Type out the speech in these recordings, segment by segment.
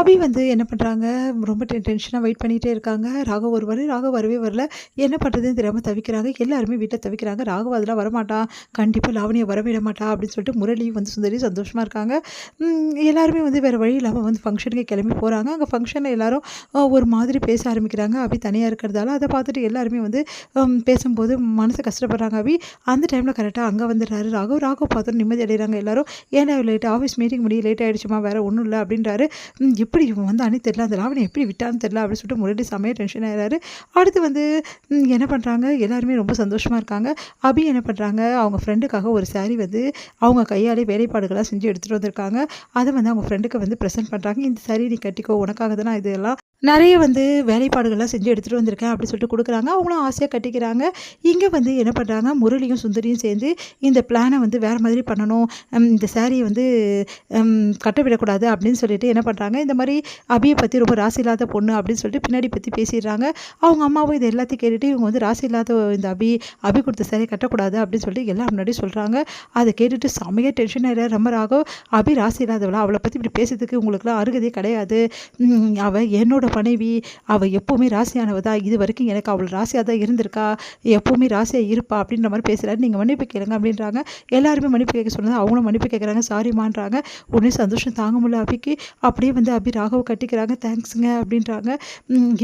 அபி வந்து என்ன பண்றாங்க, ரொம்ப டென்ஷனா வெயிட் பண்ணிட்டே இருக்காங்க. ராகவ் வருவாரு. ராகவ் வரவே வரல. என்ன பண்றதுன்னு தெரியாம தவிக்கிறாங்க. எல்லாருமே வீட்ல தவிக்கிறாங்க. ராகவ் அதெல்லாம் வரமாட்டான். கண்டிப்பா லாவண்யா வரவிட மாட்டா அப்படின்னு சொல்லிட்டு முரளியும் வந்து சுந்தரியும் சந்தோஷமா இருக்காங்க. எல்லாருமே வந்து வேற வழி இல்லாம வந்து ஃபங்ஷனுக்கு கிளம்பி போறாங்க. அங்க ஃபங்ஷன்ல எல்லாரும் ஒரு மாதிரி பேச ஆரம்பிக்கிறாங்க. அபி தனியா இருக்கிறதால அத பார்த்துட்டு எல்லாருமே வந்து பேசும்போது மனசு கஷ்டப்படுறாங்க அபி. அந்த டைம்ல கரெக்ட்டா அங்க வந்துடுறாரு ராகவ். ராகவ் பார்த்தோனே நிம்மதி அடைகிறாங்க எல்லாரும். "ஏன்டா லேட் ஆஃபீஸ் மீட்டிங் முடிய லேட் ஆயிடுச்சும்மா. வேற ஒண்ணும் இல்ல" அப்படின்றாரு. எப்படி இவன் வந்தானே தெரியல. அந்த லாவண்யா எப்படி விட்டான்னு தெரியல அப்படின்னு சொல்லிட்டு முரளி செமையா டென்ஷன் ஆயிறாரு. அடுத்து வந்து என்ன பண்றாங்க, எல்லாருமே ரொம்ப சந்தோஷமா இருக்காங்க. அபி என்ன பண்றாங்க, அவங்க ஃப்ரெண்டுக்காக ஒரு சாரி வந்து அவங்க கையாலே வேலைப்பாடுகள்லாம் செஞ்சு எடுத்துட்டு வந்திருக்காங்க. அத வந்து அவங்க ஃப்ரெண்டுக்கு வந்து பிரசன்ட் பண்றாங்க. "இந்த சாரி நீ கட்டிக்கோ. உனக்காக தான் நான் இதெல்லாம் நெறைய வந்து வேலைப்பாடுகள்லாம் செஞ்சு எடுத்துட்டு வந்திருக்கேன்" அப்படின்னு சொல்லிட்டு குடுக்குறாங்க. அவங்களும் ஆசையா கட்டிக்கிறாங்க. இங்க வந்து என்ன பண்றாங்க, முரளியும் சுந்தரியும் சேர்ந்து இந்த பிளான வந்து வேற மாதிரி பண்ணணும். இந்த சாரிய வந்து கட்ட விடக்கூடாது அப்படின்னு சொல்லிட்டு என்ன பண்றாங்க, இந்த மாரி அபிய பத்தி ரொம்ப ராசி இல்லாத பொண்ணு அப்படின்னு சொல்லிட்டு பின்னாடி பத்தி பேசிடுறாங்க. அவங்க அம்மாவும் இது எல்லாத்தையும் கேட்டுட்டு இவங்க வந்து ராசி இல்லாத இந்த அபி கொடுத்த சாரிய கட்டக்கூடாது அப்படின்னு சொல்லிட்டு எல்லார் முன்னாடியும் சொல்றாங்க. அத கேட்டுட்டு செமையா டென்ஷன் ஆயிடுறாரு நம்ம ராகவ். "அபி ராசி இல்லாதவளா? அவள பத்தி இப்படி பேசுறதுக்கு உங்களுக்குலாம் அருகதையே கிடையாது. அவ என்னோட மனைவி. அவ எப்பவுமே ராசியானவ தான். இதுவரைக்கும் எனக்கு அவள் ராசியா தான் இருந்திருக்கா. எப்பவுமே ராசியா இருப்பா" அப்படின்ற மாரி பேசுறாரு. "நீங்க மன்னிப்பு கேளுங்க" அப்படின்றாங்க. எல்லாருமே மன்னிப்பு கேட்க சொன்னது அவங்களும் மன்னிப்பு கேட்குறாங்க. சாரிம்மான்றாங்க. உடனே சந்தோஷம் தாங்க முடியல அபிக்கு. அப்படியே வந்து அபி ராகவ கட்டிக்கிறாங்க. தேங்க்ஸுங்க அப்படின்றாங்க.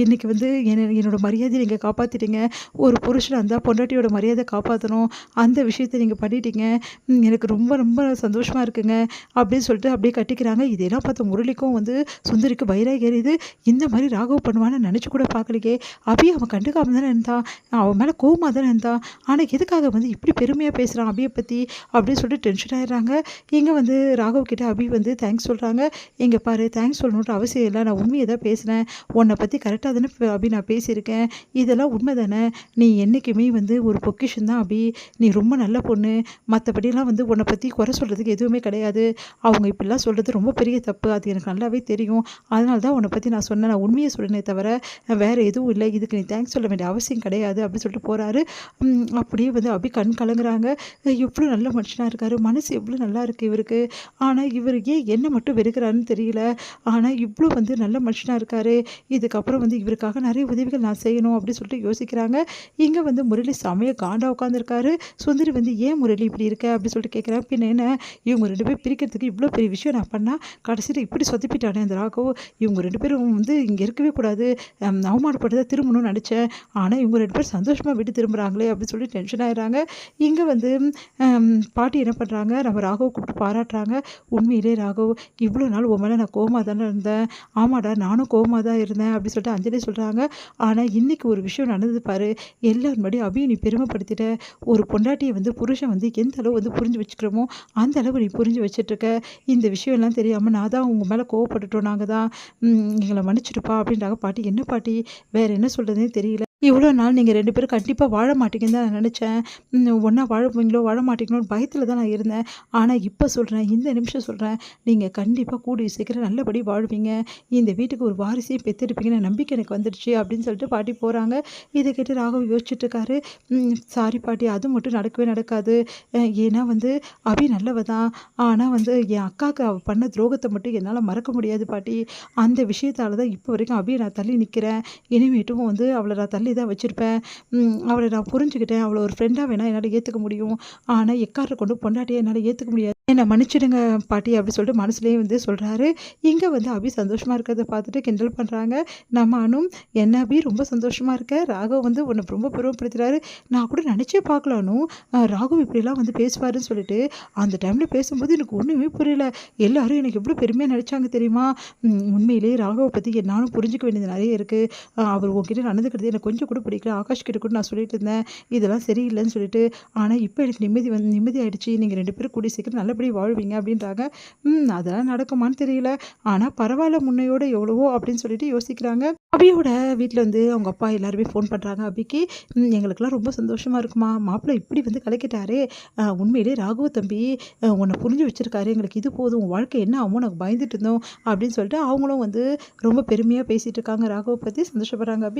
இன்னைக்கு வந்து என்னோட மரியாதைய நீங்க காப்பாத்திட்டீங்க. ஒரு புருஷனா இருந்தா பொண்டாட்டியோட மரியாதை காப்பாத்தணும். அந்த விஷயத்த நீங்க பண்ணிட்டீங்க. எனக்கு ரொம்ப ரொம்ப சந்தோஷமா இருக்குங்க அப்படின்னு சொல்லிட்டு அப்படியே கட்டிக்கிறாங்க. இதெல்லாம் பார்த்த முரளிக்கும் வந்து சுந்தரிக்கு வைராகி எரியுது. இந்த மாரி ராகவ் பண்ணுவான்னு நினைச்சு கூட பார்க்கலையே. அபி அவன் கண்டுக்காம தானே இருந்தான். அவன் மேல கோவமா தானே இருந்தான். ஆனா எதுக்காக வந்து இப்படி பெருமையா பேசுறான் அபிய பத்தி அப்படின்னு சொல்லிட்டு டென்ஷன் ஆயிடுறாங்க. இங்க வந்து ராகவ் கிட்ட அபி வந்து தேங்க்ஸ் சொல்றாங்க. "இங்க பாரு, தேங்க்ஸ் சொல்லணுன்ற அவசியம் இல்ல. நான் உண்மைய தான் பேசினேன். உன்ன பத்தி கரெக்ட்டா தானே அபி நான் பேசியிருக்கேன். இதெல்லாம் உண்மை தானே. நீ என்னைக்குமே வந்து ஒரு பொக்கிஷம் தான் அபி. நீ ரொம்ப நல்ல பொண்ணு. மத்தபடிலாம் வந்து உன்ன பத்தி குறை சொல்றதுக்கு எதுவுமே கிடையாது. அவங்க இப்படிலாம் சொல்றது ரொம்ப பெரிய தப்பு. அது எனக்கு நல்லாவே தெரியும். அதனால தான் உன்ன பத்தி நான் சொன்னேன். நான் உண்மைய சொன்னேனே தவிர வேற எதுவும் இல்ல. இதுக்கு நீ தேங்க்ஸ் சொல்ல வேண்டிய அவசியம் கிடையாது" அப்படின்னு சொல்லிட்டு போறாரு. அப்படியே வந்து அபி கண் கலங்குறாங்க. எவ்வளோ நல்ல மனுஷனா இருக்காரு. மனசு எவ்வளோ நல்லா இருக்கு இவருக்கு. ஆனா இவரு ஏன் என்ன மட்டும் வெறுக்கிறாருன்னு தெரியல. ஆனா இவ்ளோ வந்து நல்ல மனுஷனா இருக்காரு. இதுக்கப்புறம் வந்து இவருக்காக நெறைய உதவிகள் நான் செய்யணும் அப்படின்னு சொல்லிட்டு யோசிக்கிறாங்க. இங்க வந்து முரளி செமையா காண்டா உட்காந்துருக்காரு. சுந்தரி வந்து "ஏன் முரளி இப்படி இருக்க?" அப்படின்னு சொல்லிட்டு கேட்குறாங்க. "பின்ன என்ன, இவங்க 2 பேரும் பிரிக்கிறதுக்கு இவ்ளோ பெரிய விஷயம் நான் பண்ணா, கடைசியில இப்படி சொதப்பிட்டானே அந்த ராகவ். இவங்க 2 பேரும் வந்து இங்க இருக்கவே கூடாது. அவமானப்பட்டு தான் திரும்பணும்னு நெனச்சேன். ஆனா இவங்க 2 பேரும் சந்தோஷமா வீட்டு திரும்புறாங்களே" அப்படின்னு சொல்லி டென்ஷன் ஆயிடுறாங்க. இங்க வந்து பாட்டி என்ன பண்றாங்க, நம்ம ராகவ கூப்பிட்டு பாராட்டுறாங்க. "உண்மையிலே ராகவ், இவ்வளோ நாள் உன் மேல நான் கோவமா தானே இருந்தேன். ஆமாடா நானும் கோவமா தான் இருந்தேன்" அப்படி சொல்லிட்டு அஞ்சலி சொல்றாங்க. "ஆனா இன்னைக்கு ஒரு விஷயம் நடந்தது பாரு. எல்லார் முன்னாடியும் அபிய நீ பெருமைப்படுத்திட்ட. ஒரு பொண்டாட்டிய வந்து புருஷன் வந்து எந்த அளவு வந்து புரிஞ்சு வச்சுக்கிறோமோ, அந்த அளவு நீ புரிஞ்சு வச்சுட்டுருக்க. இந்த விஷயம்லாம் தெரியாம நான் தான் உங்க மேல கோவப்பட்டுட்டோம் நாங்க தான். எங்கள மன்னிச்சுடுப்பா" அப்படின்றாங்க பாட்டி. "என்ன பாட்டி, வேற என்ன சொல்றதுன்னே தெரியல. இவ்வளோ நாள் நீங்க 2 பேரும் கண்டிப்பா வாழ மாட்டீங்கன்னு தான் நான் நெனச்சேன். ஒண்ணா வாழுவீங்களோ, வாழ மாட்டீங்களோன்னு பயத்துல தான் நான் இருந்தேன். ஆனா இப்ப சொல்றேன், இந்த நிமிஷம் சொல்றேன், நீங்க கண்டிப்பா கூடிய சீக்கிரம் நல்லபடி வாழ்வீங்க. இந்த வீட்டுக்கு ஒரு வாரிசையும் பெத்தெடுப்பீங்கன்னு நம்பிக்கை எனக்கு வந்துடுச்சு" அப்படின்னு சொல்லிட்டு பாட்டி போறாங்க. இத கேட்டு ராகவ் யோசிச்சுட்டு இருக்காரு. "சாரி பாட்டி, அது மட்டும் நடக்கவே நடக்காது. ஏன்னா வந்து அபி நல்லவ தான். ஆனா வந்து என் அக்காக்கு அவ பண்ண துரோகத்த மட்டும் என்னால மறக்க முடியாது பாட்டி. அந்த விஷயத்தால தான் இப்ப வரைக்கும் அபிய நான் தள்ளி நிக்கிறேன். இனிமேட்டும் வந்து அவள நான் தள்ளி தான் வச்சிருப்பேன். அவள நான் புரிஞ்சுக்கிட்டேன். அவள ஒரு ஃப்ரெண்டா வேணா என்னால ஏத்துக்க முடியும். ஆனா எக்காரணத்த கொண்டு பொண்டாட்டிய என்னால ஏத்துக்க முடியாது. என்ன மன்னிச்சிடுங்க பாட்டி" அப்படி சொல்லிட்டு மனசுலயே வந்து சொல்றாரு. இங்க வந்து அபி சந்தோஷமா இருக்கிறத பார்த்துட்டு கிண்டல் பண்றாங்க. நம்ம அனு, "என்ன அபி ரொம்ப சந்தோஷமா இருக்க? ராகவ் வந்து உன்ன ரொம்ப பெருமைப்படுத்துறாரு. நான் கூட நினைச்சே பார்க்கல அனு. ராகவ் இப்படிலாம் வந்து பேசுவாருன்னு சொல்லிட்டு. அந்த டைம்ல பேசும்போது எனக்கு ஒண்ணுமே புரியல. எல்லாரும் எனக்கு எவ்வளோ பெருமையா நடிச்சாங்க தெரியுமா? உண்மையிலேயே ராகவ பத்தி நானும் புரிஞ்சுக்க வேண்டியது நெறைய இருக்கு. அவர் உன்கிட்ட நடந்துக்கிறது எனக்கு கொஞ்சம் கூட பிடிக்கல. ஆகாஷ் கிட்ட கூட நான் சொல்லிட்டு இருந்தேன். இதெல்லாம் சரியில்லன்னு சொல்லிட்டு. ஆனா இப்ப எனக்கு நிம்மதி ஆயிடுச்சு. நீங்க 2 பேரும் கூடிய சீக்கிரம் நல்லபடியா வாழ்வீங்க" அப்படின்றாங்க. அதெல்லாம் நடக்குமான்னு தெரியல. ஆனா பரவால்ல, முன்னையோட எவ்வளவோ அப்படின்னு சொல்லிட்டு யோசிக்கிறாங்க. அபியோட வீட்ல வந்து அவங்க அப்பா எல்லாருமே ஃபோன் பண்றாங்க அபிக்கு. "எங்களுக்கெல்லாம் ரொம்ப சந்தோஷமா இருக்குமா. மாப்பிள இப்படி வந்து கலக்கிட்டாரே. உண்மையிலேயே ராகவ தம்பி உன்ன புரிஞ்சு வச்சிருக்காரு. எங்களுக்கு இது போதும். உன் வாழ்க்கை என்ன ஆகுமோ நாங்க பயந்துட்டு இருந்தோம்" அப்படின்னு சொல்லிட்டு அவங்களும் வந்து ரொம்ப பெருமையா பேசிட்டு இருக்காங்க. ராகவ பத்தி சந்தோஷப்படுறாங்க அபி.